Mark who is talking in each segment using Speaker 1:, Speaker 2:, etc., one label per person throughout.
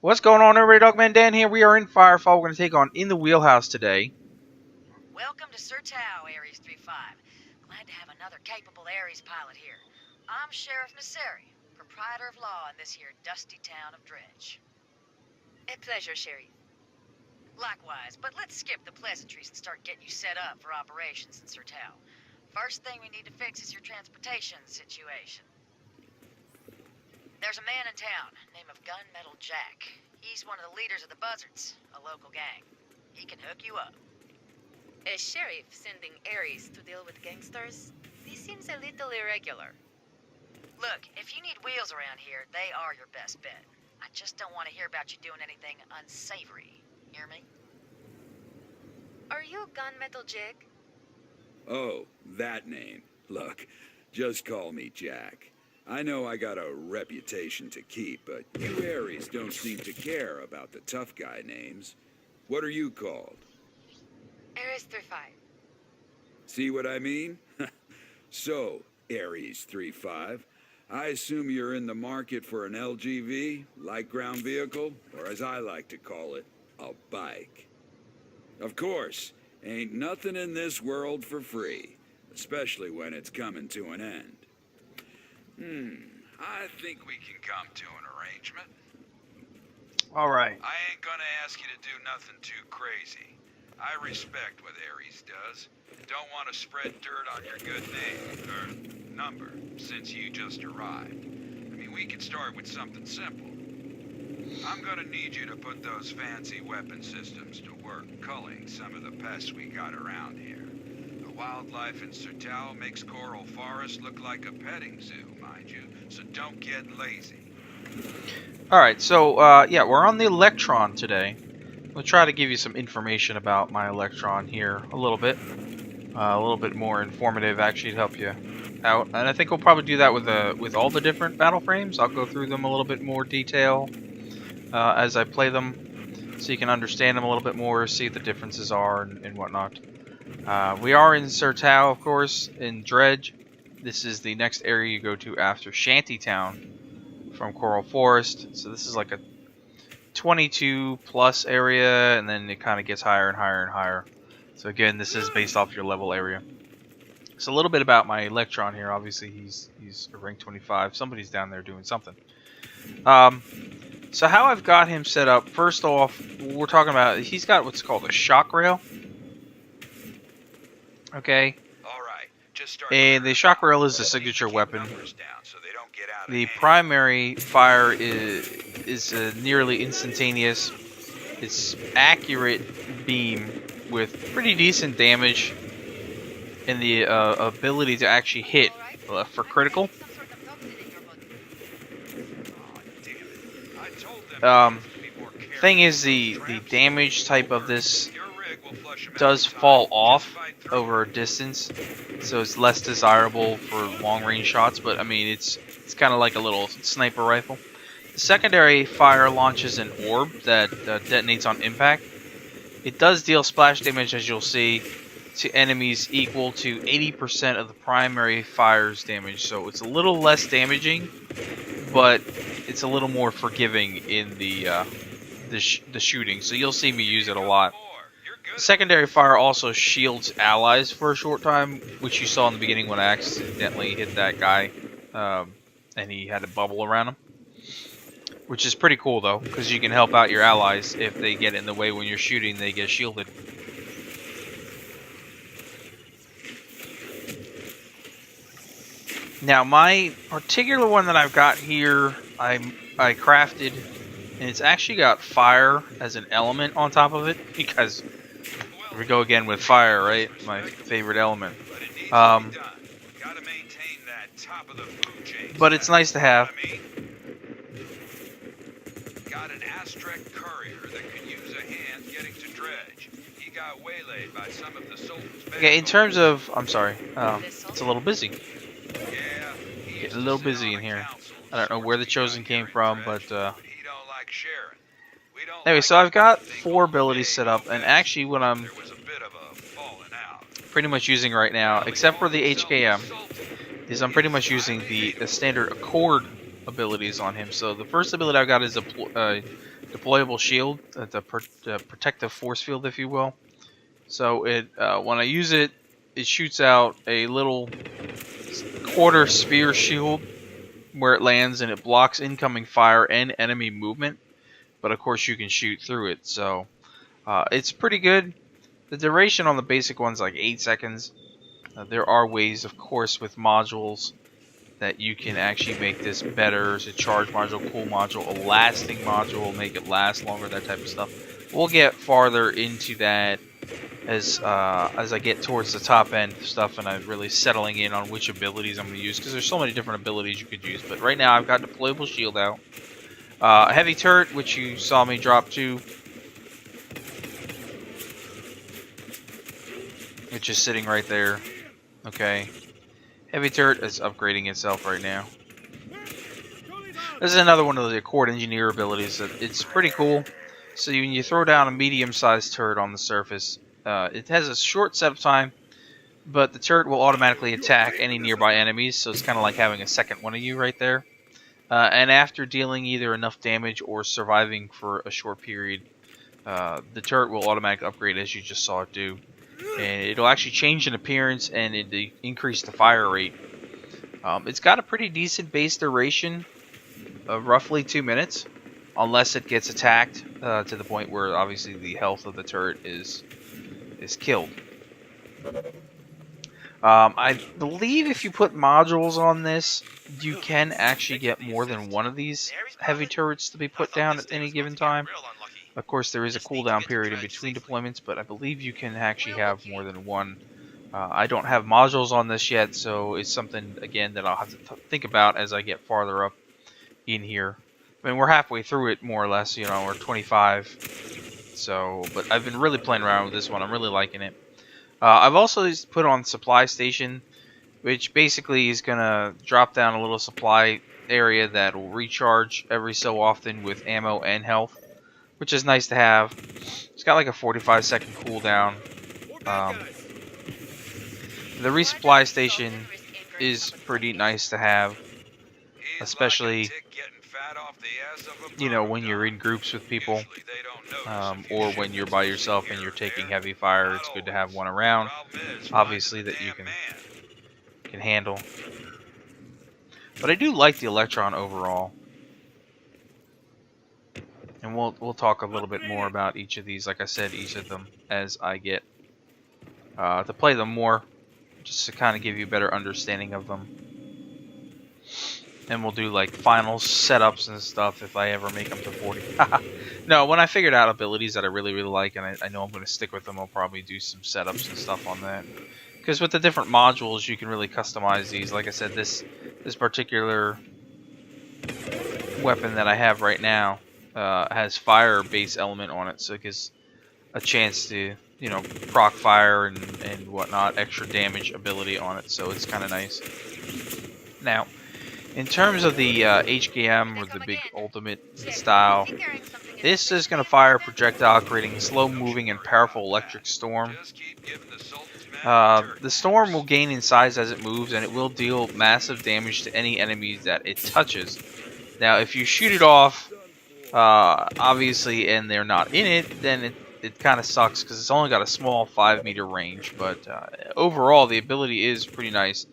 Speaker 1: What's going on, everybody? Dogman Dan here. We are in Firefall. We're going to take on In the Wheelhouse today.
Speaker 2: Welcome to Sir Tao, Ares 3-5. Glad to have another capable Ares pilot here. I'm Sheriff Nasseri, proprietor of law in this here dusty town of Dredge. A pleasure, Sheriff. Likewise, but let's skip the pleasantries and start getting you set up for operations in Sir Tao. First thing we need to fix is your transportation situation. There's a man in town, name of Gunmetal Jack. He's one of the leaders of the Buzzards, a local gang. He can hook you up.
Speaker 3: A sheriff sending Ares to deal with gangsters? This seems a little irregular.
Speaker 2: Look, if you need wheels around here, they are your best bet. I just don't want to hear about you doing anything unsavory. Hear me?
Speaker 3: Are you Gunmetal Jack?
Speaker 4: Oh, that name. Look, just call me Jack. I know I got a reputation to keep, but you Ares don't seem to care about the tough guy names. What are you called?
Speaker 3: Ares 3-5.
Speaker 4: See what I mean? So, Ares 3-5, I assume you're in the market for an LGV, light ground vehicle, or as I like to call it, a bike. Of course, ain't nothing in this world for free, especially when it's coming to an end. I think we can come to an arrangement.
Speaker 1: All right.
Speaker 4: I ain't gonna ask you to do nothing too crazy. I respect what Ares does, and don't want to spread dirt on your good name, or number, since you just arrived. I mean, we could start with something simple. I'm gonna need you to put those fancy weapon systems to work culling some of the pests we got around here. The wildlife in Sir Tao makes Coral Forest look like a petting zoo, mind you, so don't get lazy.
Speaker 1: All right. So, yeah, we're on the Electron today. We'll try to give you some information about my Electron here a little bit more informative, actually, to help you out. And I think we'll probably do that with all the different battle frames. I'll go through them a little bit more detail as I play them, so you can understand them a little bit more, see what the differences are and whatnot. We are in Sir Tao, of course, in Dredge. This is the next area you go to after Shantytown from Coral Forest. So this is like a 22 plus area, and then it kind of gets higher and higher and higher. So again, this is based off your level area. So a little bit about my Electron here. Obviously, he's a rank 25. Somebody's down there doing something. So how I've got him set up, first off, we're talking about, he's got what's called a shock rail. Okay.
Speaker 4: All right, just start.
Speaker 1: And the shock rail is a signature weapon. The primary fire is nearly instantaneous. It's accurate beam with pretty decent damage and the ability to actually hit for critical. Thing is, the damage type of this does fall off over a distance, so it's less desirable for long-range shots. But I mean, it's kind of like a little sniper rifle. The secondary fire launches an orb that detonates on impact. It does deal splash damage, as you'll see, to enemies equal to 80% of the primary fire's damage. So it's a little less damaging, but it's a little more forgiving in the shooting. So you'll see me use it a lot. The secondary fire also shields allies for a short time, which you saw in the beginning when I accidentally hit that guy, and he had a bubble around him. Which is pretty cool, though, because you can help out your allies if they get in the way when you're shooting. They get shielded. Now, my particular one that I've got here, I crafted, and it's actually got fire as an element on top of it, because here we go again with fire, right? My favorite element. But it's nice to have.
Speaker 4: Got an Aztec courier that could use a hand getting to Dredge. He got waylaid by some of the Sultan's men.
Speaker 1: Okay, in terms of, I'm sorry, it's a little busy.
Speaker 4: Yeah,
Speaker 1: Getting a little busy in here. I don't know where the Chosen came from, but anyway, so I've got 4 abilities set up, and actually when I'm pretty much using right now, except for the HKM, is I'm pretty much using the standard Accord abilities on him. So the first ability I got is a deployable shield, the protective force field, if you will. So it when I use it, it shoots out a little quarter sphere shield where it lands, and it blocks incoming fire and enemy movement. But of course, you can shoot through it, so it's pretty good. The duration on the basic one's like 8 seconds. There are ways, of course, with modules that you can actually make this better. As a charge module, cool module, a lasting module, make it last longer, that type of stuff. We'll get farther into that as I get towards the top end stuff, and I'm really settling in on which abilities I'm going to use, because there's so many different abilities you could use. But right now I've got deployable shield out. A heavy turret, which you saw me drop to, which is sitting right there. Okay. Heavy turret is upgrading itself right now. This is another one of the Accord Engineer abilities. It's pretty cool. So when you throw down a medium-sized turret on the surface, it has a short setup time, but the turret will automatically attack any nearby enemies, so it's kind of like having a second one of you right there. And after dealing either enough damage or surviving for a short period, the turret will automatically upgrade, as you just saw it do. And it'll actually change in appearance, and it increase the fire rate. It's got a pretty decent base duration of roughly 2 minutes, unless it gets attacked to the point where obviously the health of the turret is killed. I believe if you put modules on this, you can actually get more than one of these heavy turrets to be put down at any given time. Of course, there is a cooldown period in between deployments, but I believe you can actually have more than one. I don't have modules on this yet, so it's something, again, that I'll have to think about as I get farther up in here. I mean, we're halfway through it, more or less, you know, we're 25. So, but I've been really playing around with this one. I'm really liking it. I've also put on Supply Station, which basically is going to drop down a little supply area that will recharge every so often with ammo and health, which is nice to have. It's got like a 45-second cooldown. The resupply station is pretty nice to have, especially, you know, when you're in groups with people, or when you're by yourself and you're taking heavy fire. It's good to have one around, obviously, that you can handle. But I do like the Electron overall, and we'll talk a little bit more about each of these. Like I said, each of them as I get to play them more, just to kind of give you a better understanding of them. And we'll do like final setups and stuff if I ever make them to 40. No, when I figured out abilities that I really like, and I know I'm going to stick with them, I'll probably do some setups and stuff on that. Because with the different modules, you can really customize these. Like I said, this particular weapon that I have right now has fire base element on it, so it gives a chance to, you know, proc fire and whatnot, extra damage ability on it, so it's kind of nice. Now, in terms of the HKM, or the big ultimate style, this is going to fire a projectile creating a slow-moving and powerful electric storm. The storm will gain in size as it moves, and it will deal massive damage to any enemies that it touches. Now, if you shoot it off, obviously, and they're not in it, then it kind of sucks, because it's only got a small 5-meter range. But overall, the ability is pretty nice.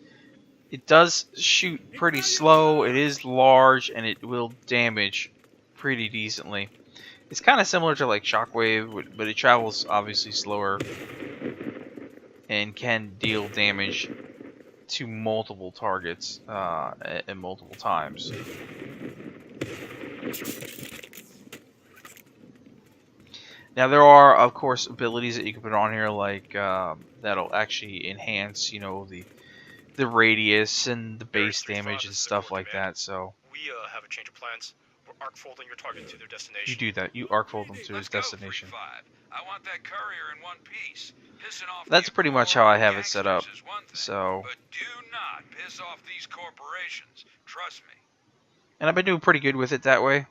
Speaker 1: It does shoot pretty slow, it is large, and it will damage pretty decently. It's kind of similar to like Shockwave, but it travels obviously slower and can deal damage to multiple targets at multiple times. Now there are, of course, abilities that you can put on here, like that'll actually enhance, you know, the radius and the base damage and stuff like that. So
Speaker 5: we have a change of plans. We're arc folding your target to their destination.
Speaker 1: You do that. You arc fold them to his destination.
Speaker 4: I want that courier in one piece.
Speaker 1: That's pretty much how I have it set up. So,
Speaker 4: but do not piss off these corporations. Trust me.
Speaker 1: And I've been doing pretty good with it that way.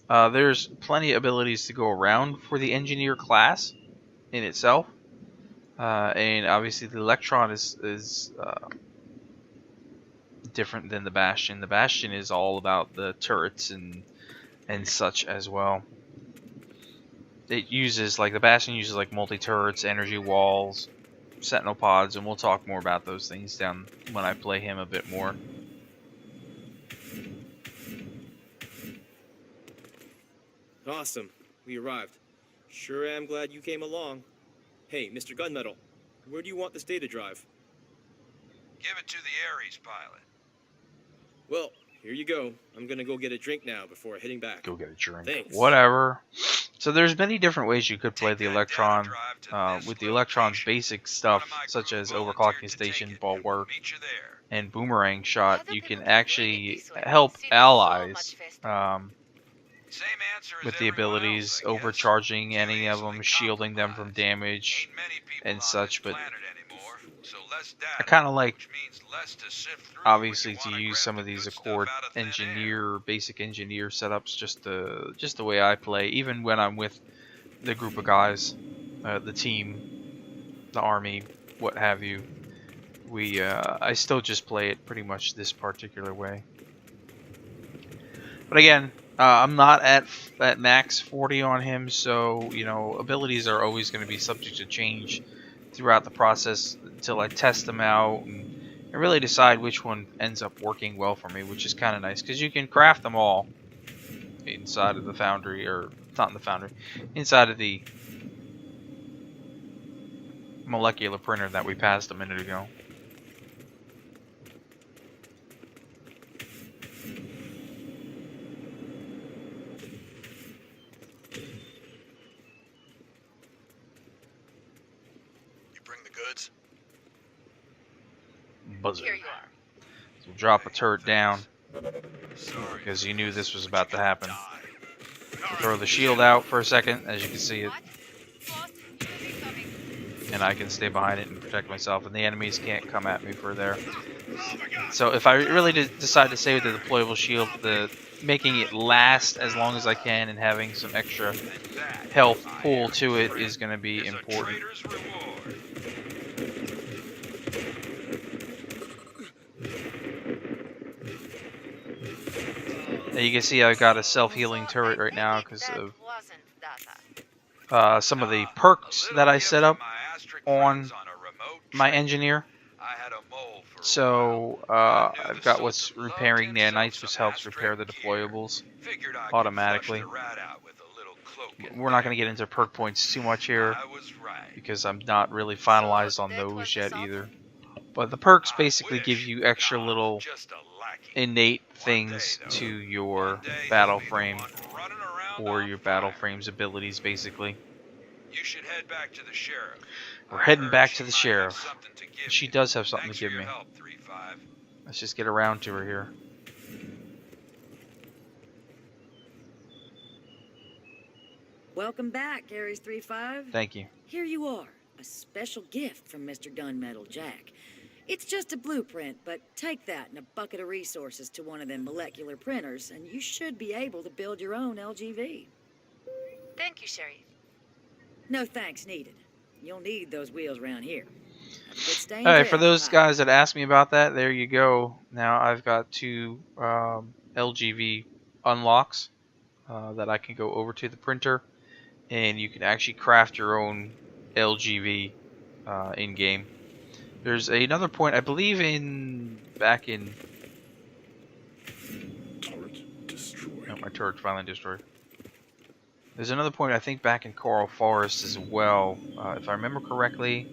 Speaker 1: There's plenty of abilities to go around for the engineer class in itself. And obviously the Electron is different than the Bastion. The Bastion is all about the turrets and such as well. It uses, like, the Bastion uses like multi-turrets, energy walls, Sentinel pods, and we'll talk more about those things down when I play him a bit more.
Speaker 6: Awesome. We arrived. Sure am glad you came along. Hey, Mr. Gunmetal, where do you want this data drive?
Speaker 4: Give it to the Ares pilot.
Speaker 6: Well, here you go. I'm gonna go get a drink now before heading back.
Speaker 1: Go get a drink.
Speaker 6: Thanks.
Speaker 1: Whatever. So there's many different ways you could play
Speaker 4: Take
Speaker 1: the
Speaker 4: that
Speaker 1: Electron.
Speaker 4: data drive to
Speaker 1: With
Speaker 4: this
Speaker 1: the Electron's
Speaker 4: location.
Speaker 1: basic stuff,
Speaker 4: One of my
Speaker 1: such
Speaker 4: crew
Speaker 1: as
Speaker 4: volunteered
Speaker 1: overclocking
Speaker 4: to
Speaker 1: station,
Speaker 4: take it.
Speaker 1: bulwark,
Speaker 4: Meet you there.
Speaker 1: and boomerang shot,
Speaker 3: Other
Speaker 1: you
Speaker 3: people
Speaker 1: can
Speaker 3: don't read it
Speaker 1: actually
Speaker 3: this way.
Speaker 1: help
Speaker 3: See, they're so
Speaker 1: allies
Speaker 3: much faster.
Speaker 4: Same answer as
Speaker 1: with the
Speaker 4: everyone
Speaker 1: abilities,
Speaker 4: else, I guess.
Speaker 1: overcharging
Speaker 4: Too
Speaker 1: any of
Speaker 4: easily
Speaker 1: them, shielding them from
Speaker 4: compromised.
Speaker 1: damage
Speaker 4: Ain't many people
Speaker 1: and
Speaker 4: on
Speaker 1: such,
Speaker 4: this
Speaker 1: but
Speaker 4: planet anymore, so less
Speaker 1: I
Speaker 4: data,
Speaker 1: kind of like,
Speaker 4: which means less to sift through
Speaker 1: obviously,
Speaker 4: when you
Speaker 1: to
Speaker 4: wanna
Speaker 1: use
Speaker 4: grab
Speaker 1: some
Speaker 4: the
Speaker 1: of these
Speaker 4: good stuff
Speaker 1: Accord
Speaker 4: out of thin air.
Speaker 1: engineer, basic engineer setups, just the way I play, even when I'm with the group of guys, the team, the army, what have you. I still just play it pretty much this particular way. But again, I'm not at max 40 on him, so abilities are always going to be subject to change throughout the process until I test them out and really decide which one ends up working well for me, which is kind of nice because you can craft them all inside of the foundry, or not in the foundry, inside of the molecular printer that we passed a minute ago.
Speaker 5: You bring the goods?
Speaker 1: Buzzer.
Speaker 3: Here you are.
Speaker 1: So drop a turret down
Speaker 4: Sorry.
Speaker 1: because you knew this was about to happen.
Speaker 5: Die.
Speaker 1: Throw the shield out for a second, as you can see it,
Speaker 3: What? Boss, you will be coming.
Speaker 1: and I can stay behind it and protect myself, and the enemies can't come at me for there.
Speaker 5: Oh my god!
Speaker 1: So if I really decide to save the deployable shield, making it last as long as I can and having some extra
Speaker 4: And that,
Speaker 1: health
Speaker 4: my
Speaker 1: pool
Speaker 4: Ares
Speaker 1: to it
Speaker 4: friend,
Speaker 1: is going to be
Speaker 4: is a
Speaker 1: important.
Speaker 4: traitor's reward.
Speaker 1: Now you can see I got a self-healing turret right now because
Speaker 3: That
Speaker 1: of
Speaker 3: wasn't data.
Speaker 1: some of the
Speaker 4: Nah,
Speaker 1: perks
Speaker 4: a little
Speaker 1: that I
Speaker 4: gift
Speaker 1: set
Speaker 4: from
Speaker 1: up
Speaker 4: my Astric
Speaker 1: on
Speaker 4: friends on a remote
Speaker 1: my
Speaker 4: trip.
Speaker 1: engineer.
Speaker 4: I had a mole for a
Speaker 1: So
Speaker 4: while. I knew
Speaker 1: I've
Speaker 4: the
Speaker 1: got what's
Speaker 4: Sultan loved
Speaker 1: repairing
Speaker 4: himself
Speaker 1: nanites, which
Speaker 4: some
Speaker 1: helps repair
Speaker 4: Astric
Speaker 1: the
Speaker 4: gear.
Speaker 1: deployables
Speaker 4: Figured I could
Speaker 1: automatically.
Speaker 4: flush the rat out with a little cloak and
Speaker 1: We're not going to
Speaker 4: dagger.
Speaker 1: get into perk points too much here
Speaker 4: I was right.
Speaker 1: because I'm not really finalized on
Speaker 3: that was
Speaker 1: those
Speaker 3: the
Speaker 1: yet
Speaker 3: Sultan?
Speaker 1: either. But the perks
Speaker 4: I
Speaker 1: basically give
Speaker 4: wish.
Speaker 1: you extra
Speaker 4: Nah,
Speaker 1: little
Speaker 4: just a lackey.
Speaker 1: innate
Speaker 4: One
Speaker 1: things
Speaker 4: day, though.
Speaker 1: to your
Speaker 4: One day he'll be
Speaker 1: Battleframe,
Speaker 4: the one running around
Speaker 1: or
Speaker 4: on
Speaker 1: your
Speaker 4: fire.
Speaker 1: Battleframe's abilities, basically.
Speaker 4: You should head back to the sheriff.
Speaker 1: We're
Speaker 4: I
Speaker 1: heading
Speaker 4: heard
Speaker 1: back
Speaker 4: she
Speaker 1: to the
Speaker 4: might have
Speaker 1: sheriff.
Speaker 4: something to give
Speaker 1: She
Speaker 4: you.
Speaker 1: does have something
Speaker 4: Thanks
Speaker 1: to give
Speaker 4: for
Speaker 1: me.
Speaker 4: your help, 3-5.
Speaker 1: Let's just get around to her here.
Speaker 2: Welcome back, Ares 3-5.
Speaker 1: Thank you.
Speaker 2: Here you are, a special gift from Mr. Gunmetal Jack. It's just a blueprint, but take that and a bucket of resources to one of them molecular printers, and you should be able to build your own LGV.
Speaker 3: Thank you, Sheriff.
Speaker 2: No thanks needed. You'll need those wheels around here. Have a good stay in
Speaker 1: Alright, for
Speaker 2: Dredge,
Speaker 1: those
Speaker 2: Pop.
Speaker 1: guys that asked me about that, there you go. Now I've got 2 LGV unlocks that I can go over to the printer, and you can actually craft your own LGV in-game. There's another point, I believe back in...
Speaker 5: Turret destroyed.
Speaker 1: Oh, my turret's finally destroyed. There's another point, I think, back in Coral Forest as well, if I remember correctly,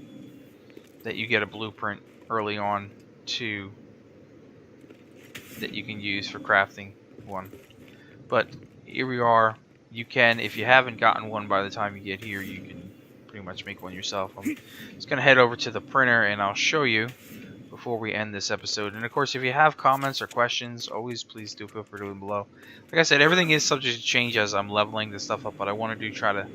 Speaker 1: that you get a blueprint early on too that you can use for crafting one. But here we are. You can, if you haven't gotten one by the time you get here, you can pretty much make one yourself. I'm just going to head over to the printer and I'll show you before we end this episode. And of course, if you have comments or questions, always please do feel free to leave them below. Like I said, everything is subject to change as I'm leveling this stuff up, but I want to try to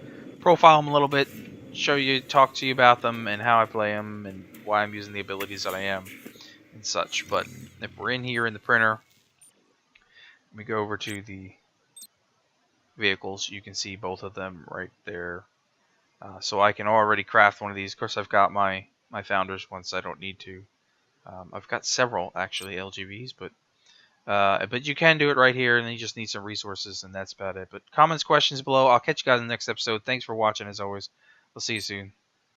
Speaker 1: profile them a little bit, show you, talk to you about them and how I play them and why I'm using the abilities that I am and such. But if we're in here in the printer, let me go over to the vehicles. You can see both of them right there So I can already craft one of these. Of course, I've got my founders once I don't need to. I've got several actually LGBs, but you can do it right here, and then you just need some resources, and that's about it. But comments, questions below. I'll catch you guys in the next episode. Thanks for watching, as always. We'll see you soon.